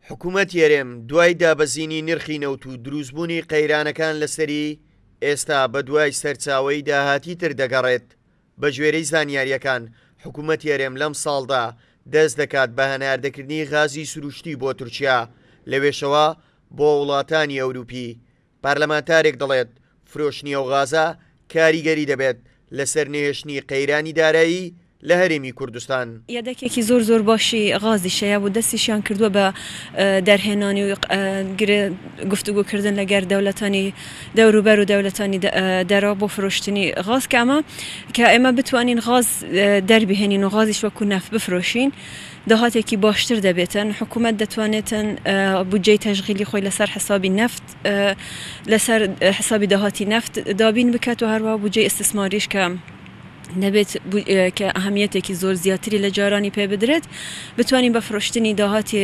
حکوومەت یێرێم دوای دابەزینی نرخی نەوت و دروستبوونی قەیرانەکان لەسەری ئێستا بە دوای سەرچاوەی داهاتی تر دەگەڕێت. بە ژێرەی زانیاریەکان حکوومەت یێرێم لەم ساڵدا دەست دەکات بە هەناردەکردنی غازی سروشتی بۆ تورکیا لەوێشەوە بۆ وڵاتانی ئەوروپی. پارلەمانتارێک دەڵێت فرۆشتنی ئەو غازە کاریگەری دەبێت لەسەر نێشتنی قەیرانی دارایی لە هەرێمی کوردستان. یادەکێکی زۆر باشی غازی شەیە بوو دەستیشیان کردووە بە دەرهێنانی و گفتوگوکردن لەگەر دەوڵەتانی دەوروبەر و دەوڵەتانی دەرەوە بۆ فرۆشتنی غاز کە ئێمە بتوانین غاز دەربهێنین و غازیش وەکو نەفت بفرۆشین داهاتێکی باشتر دەبێتن. حکوومەت دەتوانێتن بودجەی تەشغیلی خۆی لەسەر حسابی نەفت لەسەر حسابی داهاتی نەفت دابین بکات و هەروە بودجەی ئستثماریش کە نەبێت کە ئەهەمیەتێکی زۆر زیاتری لە جارانی پێ بدرێت بتوانین بە فرۆشتنی داهاتی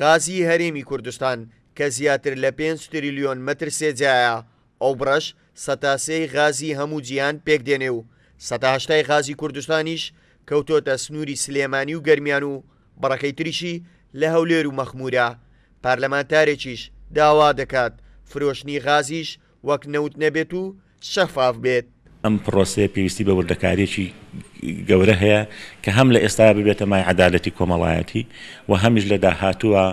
غازی هەرێمی کوردستان کە زیاتر لە 5 تریلیۆن مەتر سێجایە ئەو بڕەش سەتاسەی غازی هەموو جیهان پێک دێنێ و 180 غازی کوردستانیش کەوتۆتە سنووری سلێمانی و گەرمیان و بەڕەکەی تریشی لە هەولێر و مەخمورە. پارلەمانتارێکیش داوا دەکات فرۆشتنی غازیش وەک نەوت نەبێت و شەفاف بێت. ئەم پرۆسەیە پێویستی بە وردەکاریەکی گەورە هەیە کە هەم لە ئێستا ببێتە مای عەدالەتی کۆمەڵایەتی و هەمیش لە داهاتووە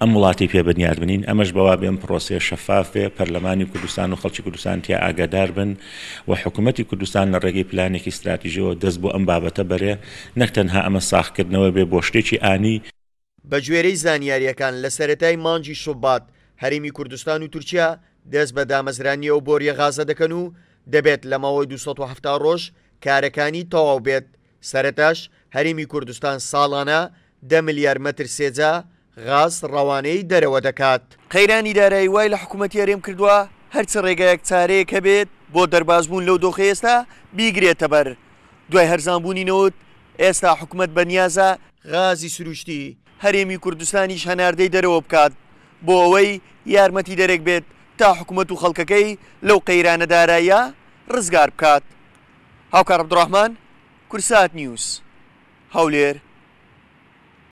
ئەم وڵاتی پێ بنیاد بنین. ئەمەش بەوا بێ ئەم پرۆسەیە شەفاف بێ، پەرلەمانی کوردستان و خەڵکی کوردستان تیا ئاگادار بن و حکوومەتی کوردستان لە ڕێگەی پلانێکی استراتیژیەوە دەست بۆ ئەم بابەتە بەرێ، نەک تەنها ئەمە ساختکردنەوە بێ بۆ شتێکی ئانی. بە گوێرەی زانیاریەکان لە سەرەتای مانگی شوبات هەرێمی کوردستان و تورکیا دەست بە دامەزرانی ئەو بۆریە غازە دەکەن و دەبێت لە ماوەی 270 ڕۆژ کارەکانی تەواو بێت. سەرەتاش هەرێمی کوردستان ساڵانە 10 ملیار مەتر سێجا غاز ڕەوانەی دەرەوە دەکات. قەیرانی دارایی وای لە حکوومەتی هەرێم کردووە هەرچ ڕێگایەک چارەیەک هەبێت بۆ دەربازبوون لەو دۆخە ئێستا بیگرێتە بەر. دوای هەرزانبوونی نەوت ئێستا حکوومەت بەنیازە غازی سروشتی هەرێمی کوردستانیش هەناردەی دەرەوە بکات بۆ ئەوەی یارمەتی دەرێک بێت تا حکوومەت و خەڵکەکەی لەو قەیرانە داراییە ڕزگار بکات. هاوکار عەبدوڕەحمان، کورسات نیوز، هەولێر.